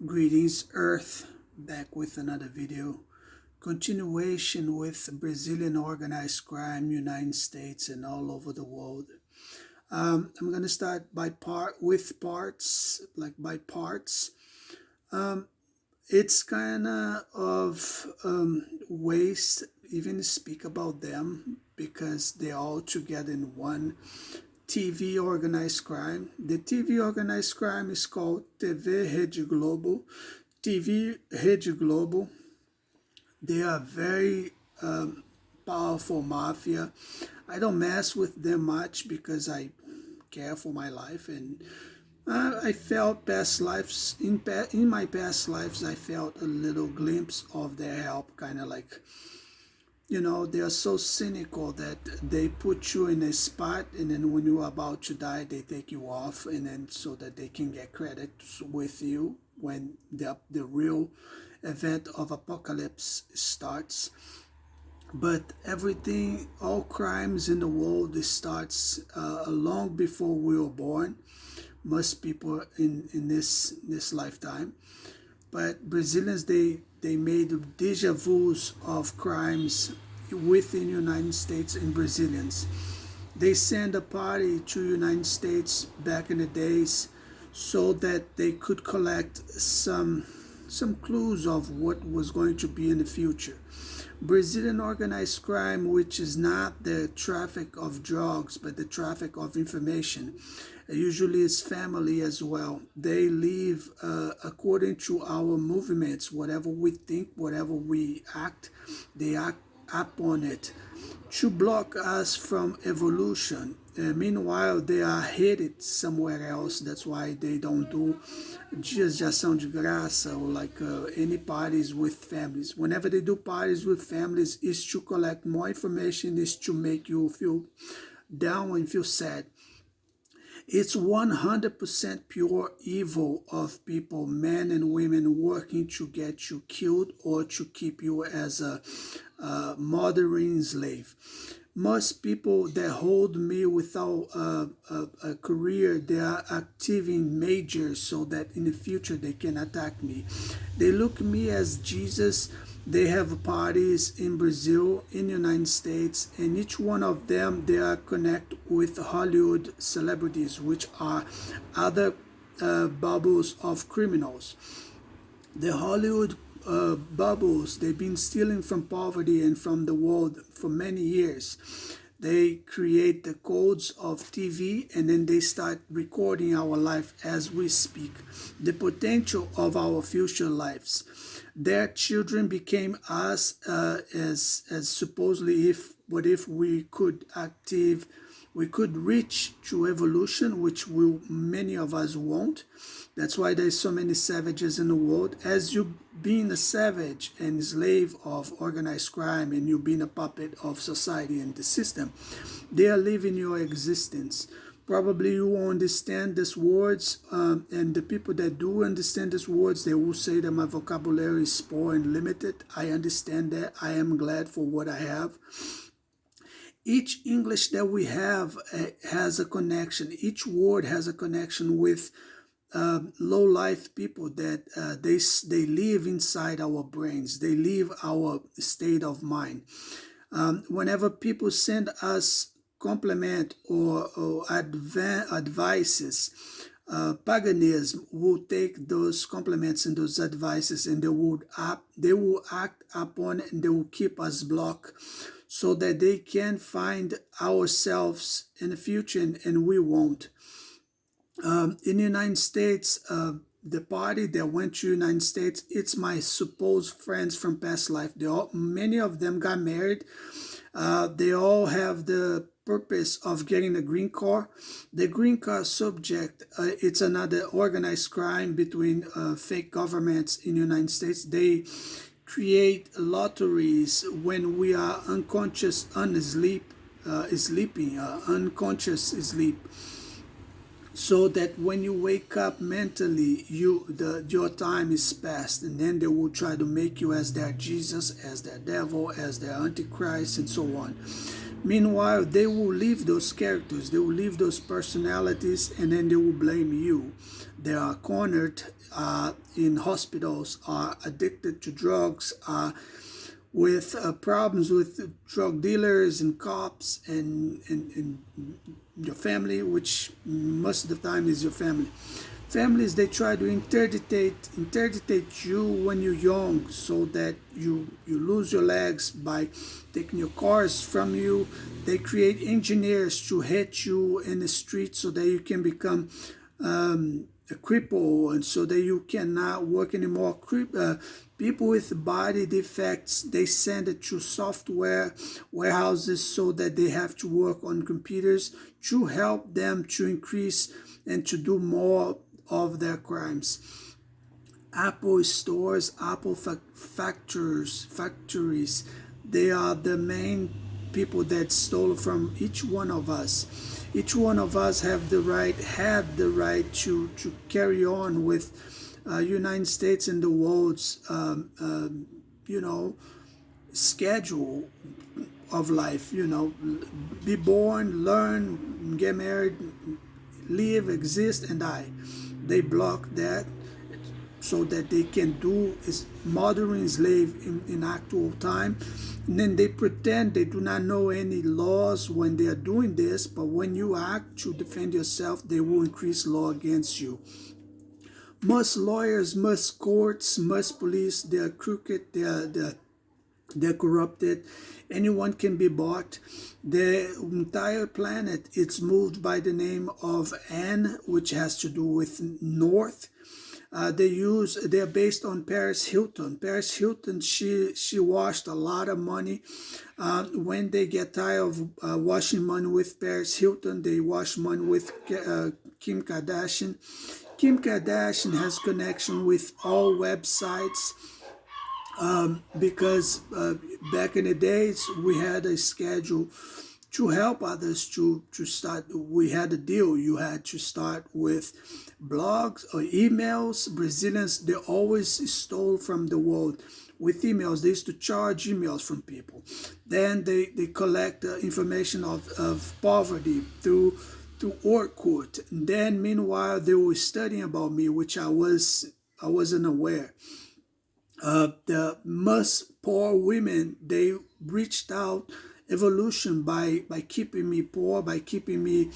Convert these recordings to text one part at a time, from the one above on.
Greetings Earth, back with another video. Continuation with Brazilian organized crime, United States and all over the world. I'm gonna start by parts, like by parts. Um, it's kind of waste even speak about them because they're all together in one TV organized crime. The TV organized crime is called TV Rede Globo. TV Rede Globo. They are very powerful mafia. I don't mess with them much because I care for my life, and I felt past lives in my past lives. I felt a little glimpse of their help, kind of like, they are so cynical that they put you in a spot, and then when you're about to die they take you off, and then so that they can get credit with you when the real event of apocalypse starts. But everything, all crimes in the world, it starts long before we were born, most people in this lifetime. But Brazilians, they made deja vus of crimes within United States and Brazilians. They sent a party to United States back in the days so that they could collect some clues of what was going to be in the future. Brazilian organized crime, which is not the traffic of drugs but the traffic of information, usually is family as well. They live according to our movements. Whatever we think, whatever we act, they act upon it to block us from evolution. Meanwhile, they are headed somewhere else. That's why they don't do dias de ação de graça or like any parties with families. Whenever they do parties with families, is to collect more information, is to make you feel down and feel sad. It's 100% pure evil of people, men and women, working to get you killed or to keep you as a mothering slave. Most people that hold me without a career, they are activating majors so that in the future they can attack me. They look at me as Jesus. They have parties in Brazil, in the United States, and each one of them, they are connected with Hollywood celebrities, which are other bubbles of criminals. The Hollywood bubbles, they've been stealing from poverty and from the world for many years. They create the codes of TV, and then they start recording our life as we speak, the potential of our future lives. Their children became us as supposedly if we could reach to evolution, which many of us won't. That's why there's so many savages in the world. As you being a savage and slave of organized crime, and you being a puppet of society and the system, they are living your existence. Probably you won't understand these words, and the people that do understand these words, they will say that my vocabulary is poor and limited. I understand that. I am glad for what I have. Each English that we have has a connection. Each word has a connection with low life people that they live inside our brains. They live our state of mind. Whenever people send us compliment or advices, paganism will take those compliments and those advices, and they will act upon, and they will keep us blocked so that they can find ourselves in the future, and we won't. In the United States, the party that went to the United States, it's my supposed friends from past life. Many of them got married. They all have the purpose of getting a green card. The green card subject, it's another organized crime between fake governments in the United States. They create lotteries when we are unconscious, unconscious sleep. so that when you wake up mentally, your time is past, and then they will try to make you as their Jesus, as their devil, as their antichrist, and so on. Meanwhile, they will leave those characters, they will leave those personalities, and then they will blame you. They are cornered in hospitals, are addicted to drugs, with problems with drug dealers and cops and your family, which most of the time is your family. Families, they try to interdict you when you're young, so that you lose your legs by taking your cars from you. They create engineers to hit you in the street so that you can become a cripple, and so that you cannot work anymore. People with body defects, they send it to software warehouses so that they have to work on computers to help them to increase and to do more of their crimes. Apple stores, Apple factories, they are the main people that stole from each one of us. Each one of us had the right to carry on with United States and the world's schedule of life. Be born, learn, get married, live, exist, and die. They block that so that they can do is modern slave in actual time. And then they pretend they do not know any laws when they are doing this, but when you act to defend yourself, they will increase law against you. Most lawyers, most courts, most police, they are crooked, they're corrupted. Anyone can be bought. The entire planet, it's moved by the name of N, which has to do with North. They're based on Paris Hilton. Paris Hilton, she washed a lot of money. When they get tired of washing money with Paris Hilton, they wash money with Kim Kardashian. Kim Kardashian has connection with all websites. Because back in the days, we had a schedule to help others to start. We had a deal. You had to start with blogs or emails. Brazilians, they always stole from the world with emails. They used to charge emails from people. Then they collect information of poverty through Orkut. And then meanwhile, they were studying about me, which I wasn't aware. The most poor women, they reached out evolution by keeping me poor, by keeping me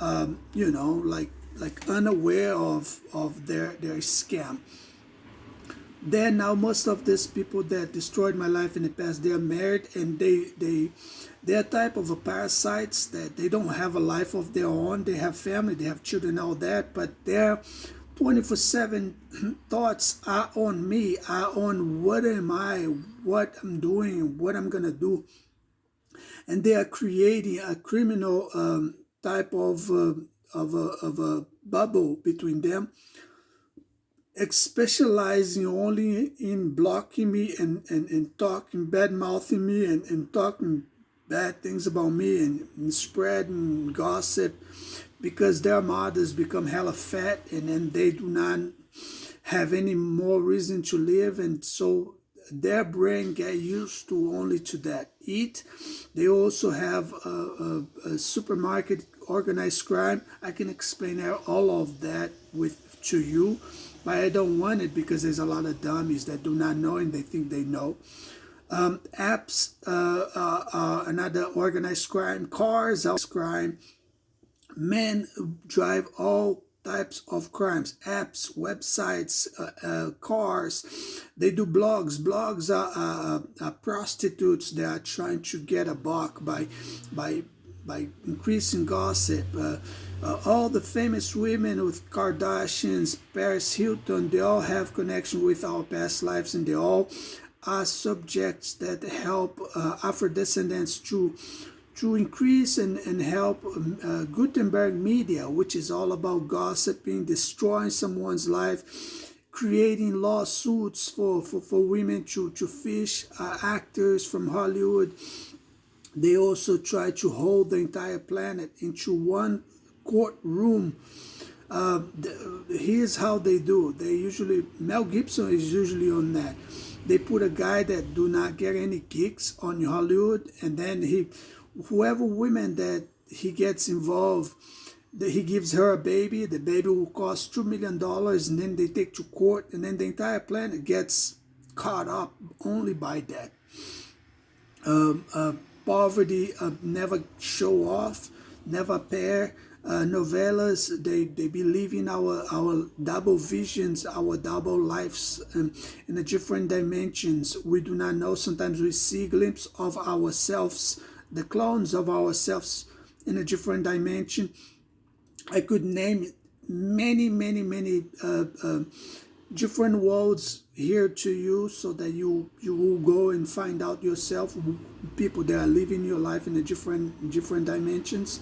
like unaware of their scam. Then now most of these people that destroyed my life in the past, they are married, and they're type of a parasites that they don't have a life of their own. They have family, they have children, all that, but their 24/7 thoughts are on me, are on what am I, what I'm doing, what I'm gonna do. And they are creating a criminal type of a bubble between them, specializing only in blocking me and talking, bad mouthing me and talking bad things about me and spreading gossip, because their mothers become hella fat, and then they do not have any more reason to live, and so their brain get used to only to that eat. They also have a supermarket organized crime. I can explain all of that to you, but I don't want it because there's a lot of dummies that do not know and they think they know. Apps are another organized crime. Cars are crime. Men drive all types of crimes. Apps, websites, cars. They do blogs. Blogs are prostitutes that are trying to get a buck by increasing gossip. All the famous women with Kardashians, Paris Hilton, they all have connection with our past lives, and they all are subjects that help Afro-descendants to increase and help Gutenberg media, which is all about gossiping, destroying someone's life, creating lawsuits for women to fish actors from Hollywood. They also try to hold the entire planet into one courtroom Here's how they do. They usually, Mel Gibson is usually on that. They put a guy that do not get any gigs on Hollywood, and then whoever women that he gets involved, that he gives her a baby. The baby will cost $2 million, and then they take to court, and then the entire planet gets caught up only by that. Poverty, never show off, never pair. Novellas, they believe in our double visions, our double lives, in the different dimensions. We do not know. Sometimes we see a glimpse of ourselves, the clones of ourselves in a different dimension. I could name many different worlds here to you, so that you will go and find out yourself people that are living your life in a different dimensions.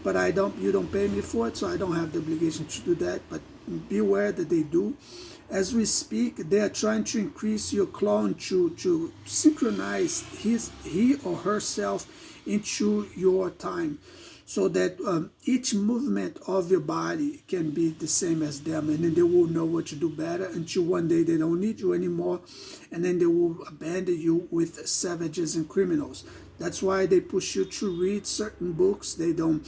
But you don't pay me for it, so I don't have the obligation to do that. But beware that they do. As we speak, they are trying to increase your clone to synchronize he or herself into your time, so that each movement of your body can be the same as them, and then they will know what to do better until one day they don't need you anymore, and then they will abandon you with savages and criminals. That's why they push you to read certain books. They don't.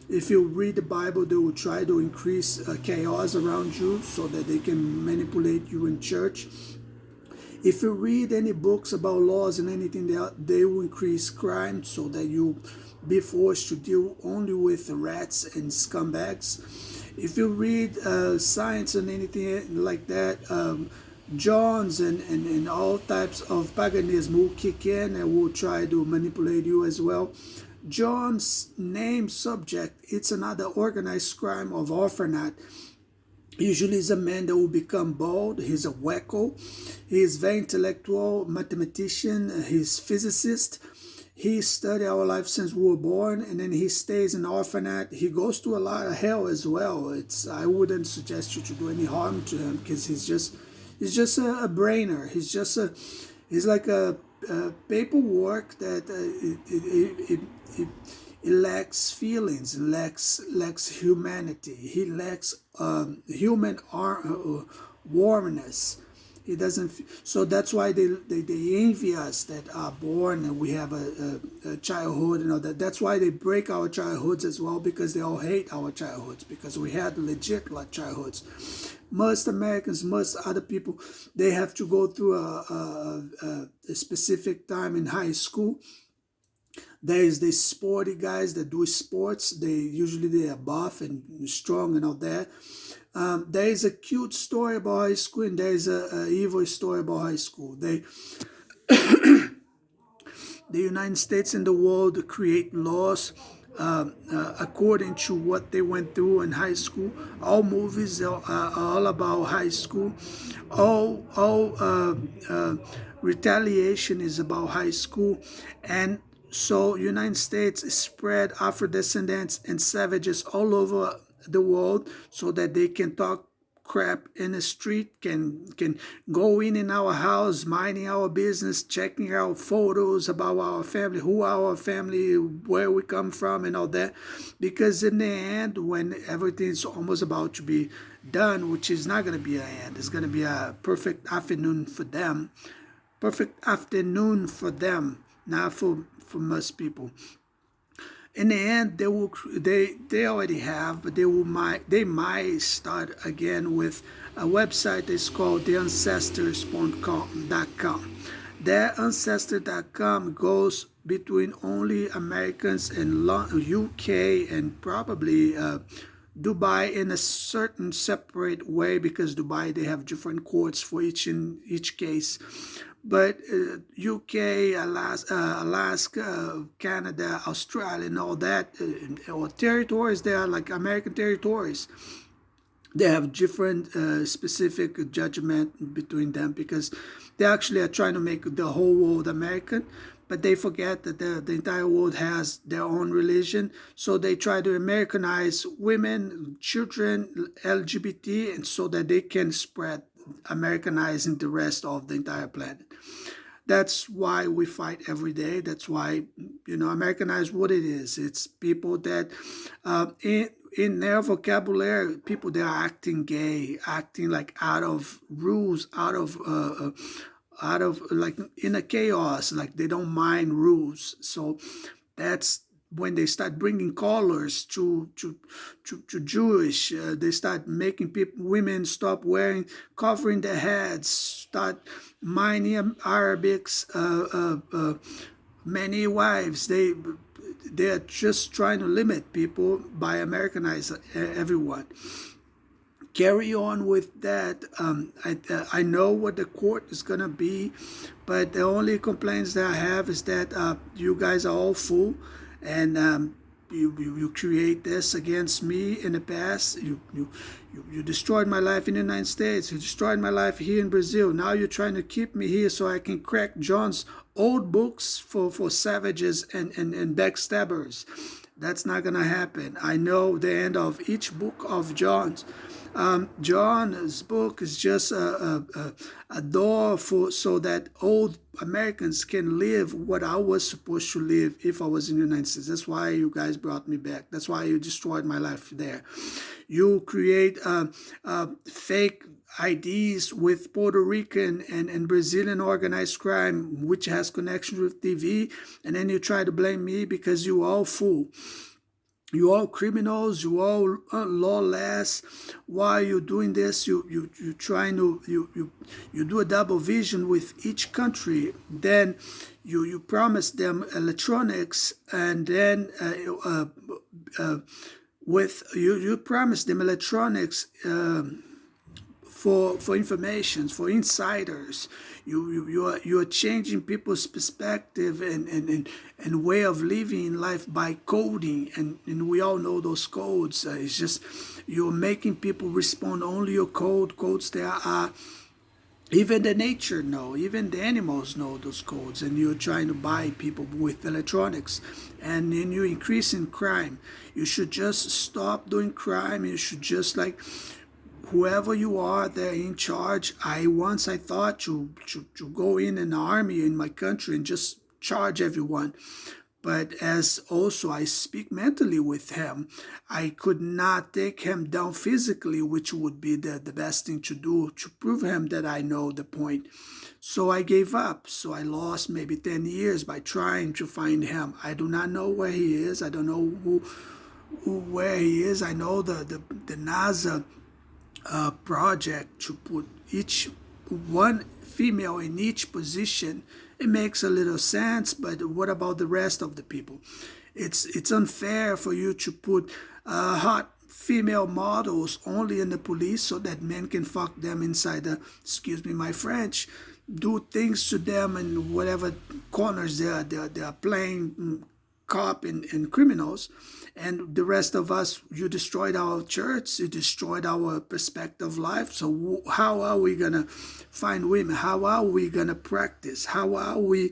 If you read the Bible, they will try to increase chaos around you so that they can manipulate you in church. If you read any books about laws and anything, they will increase crime so that you be forced to deal only with rats and scumbags. If you read science and anything like that, Johns and all types of paganism will kick in and will try to manipulate you as well. John's name subject, it's another organized crime of orphanage. Usually is a man that will become bald. He's a wacko. He is very intellectual, mathematician. He's physicist. He studied our life since we were born, and then he stays in orphanage. He goes to a lot of hell as well. I wouldn't suggest you to do any harm to him, because he's just a brainer. He's like a paperwork that it lacks feelings, lacks humanity. He lacks human warmness. He doesn't. So that's why they envy us that are born and we have a childhood and all that. That's why they break our childhoods as well, because they all hate our childhoods, because we had legit childhoods. Most Americans, most other people, they have to go through a specific time in high school. There is the sporty guys that do sports. They are buff and strong and all that. There is a cute story about high school, and there is a evil story about high school. The United States and the world create laws according to what they went through in high school. All movies are all about high school. All retaliation is about high school, and so United States spread Afro-descendants and savages all over the world so that they can talk crap in the street, can go in our house, minding our business, checking out photos about our family, who our family, where we come from, and all that. Because in the end, when everything's almost about to be done, which is not going to be an end, it's going to be a perfect afternoon for them. Perfect afternoon for them, not for most people. In the end, they already have, but they might start again with a website that's called theancestors.com. That ancestor.com goes between only Americans and UK and probably Dubai in a certain separate way, because Dubai, they have different courts for each case. But UK, Alaska, Canada, Australia, and all that, or territories, they are like American territories. They have different specific judgment between them, because they actually are trying to make the whole world American, but they forget that the entire world has their own religion. So they try to Americanize women, children, LGBT, and so that they can spread Americanizing the rest of the entire planet. That's why we fight every day. That's why, Americanize what it is. It's people that in their vocabulary, people, they are acting gay, acting like out of rules, out of like in a chaos, like they don't mind rules. So that's when they start bringing colors to Jewish. They start making people, women stop wearing, covering their heads, start minding Arabics, many wives. They're just trying to limit people by Americanize everyone. Carry on with that. I know what the court is gonna be, but the only complaints that I have is that you guys are all full, and you create this against me in the past. You destroyed my life in the United States. You destroyed my life here in Brazil. Now you're trying to keep me here so I can crack John's old books for savages and backstabbers. That's not gonna happen. I know the end of each book of John's. John's book is just a door for so that old Americans can live what I was supposed to live if I was in the United States. That's why you guys brought me back. That's why you destroyed my life there. You create fake IDs with Puerto Rican and Brazilian organized crime, which has connections with TV, and then you try to blame me because you all fool. You all criminals, you all lawless. Why are you doing this? You trying to you do a double vision with each country. Then you promise them electronics, and then with you promise them electronics. For information, for insiders. You are changing people's perspective and way of living life by coding, and we all know those codes. It's just you're making people respond only your codes that are even the nature know, even the animals know those codes, and you're trying to buy people with electronics, and then you're increasing crime. You should just stop doing crime. You should just like whoever you are there in charge. I thought to go in an army in my country and just charge everyone. But as also I speak mentally with him, I could not take him down physically, which would be the best thing to do to prove him that I know the point. So I gave up. So I lost maybe 10 years by trying to find him. I do not know where he is. I don't know where he is. I know the NASA project to put each one female in each position. It makes a little sense, but what about the rest of the people? It's unfair for you to put hot female models only in the police so that men can fuck them inside the, excuse me my French, do things to them in whatever corners they are playing cop and criminals. And the rest of us, you destroyed our church, you destroyed our perspective of life. So how are we going to find women? How are we going to practice? How are we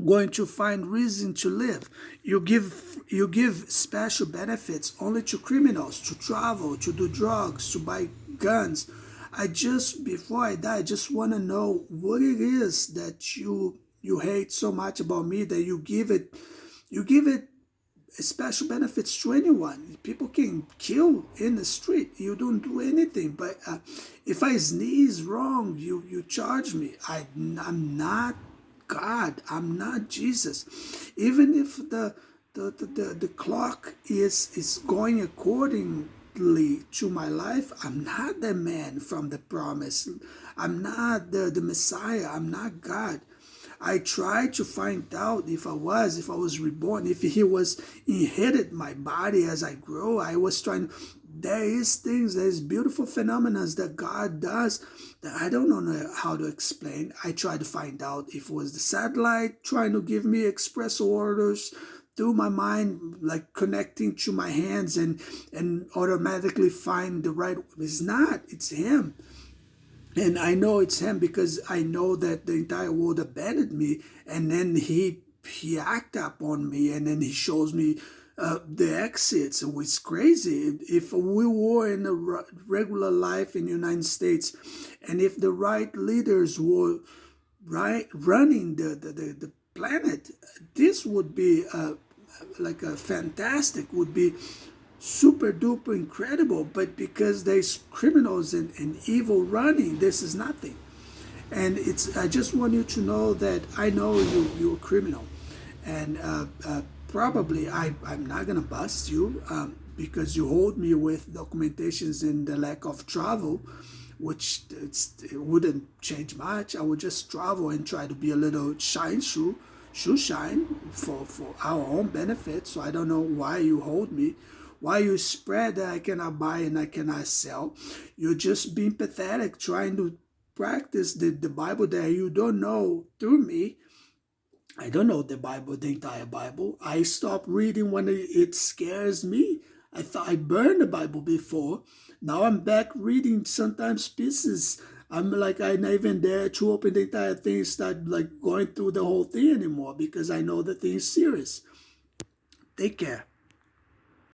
going to find reason to live? You give special benefits only to criminals, to travel, to do drugs, to buy guns. Before I die, I just want to know what it is that you hate so much about me that you give it special benefits to anyone. People can kill in the street. You don't do anything. But if I sneeze wrong, you charge me. I'm not God. I'm not Jesus. Even if the clock is going accordingly to my life, I'm not the man from the promise. I'm not the Messiah. I'm not God. I tried to find out if I was reborn, if he was inherited my body as I grow. I was trying. There's beautiful phenomena that God does that I don't know how to explain. I tried to find out if it was the satellite trying to give me express orders through my mind, like connecting to my hands and automatically find the right. It's not. It's him. And I know it's him because I know that the entire world abandoned me, and then he act up on me, and then he shows me the exits. So it's crazy. If we were in a regular life in the United States, and if the right leaders were running the planet, this would be like a fantastic, would be super duper incredible, but because there's criminals and evil running, this is nothing. And I just want you to know that I know you're a criminal, and probably I'm not gonna bust you because you hold me with documentations and the lack of travel, which it wouldn't change much. I would just travel and try to be a little shoe shine for our own benefit. So I don't know why you hold me, why you spread that I cannot buy and I cannot sell. You're just being pathetic, trying to practice the Bible that you don't know through me. I don't know the Bible, the entire Bible. I stopped reading when it scares me. I thought I burned the Bible before. Now I'm back reading sometimes pieces. I'm like, I not even dare to open the entire thing and start like going through the whole thing anymore because I know the thing is serious. Take care.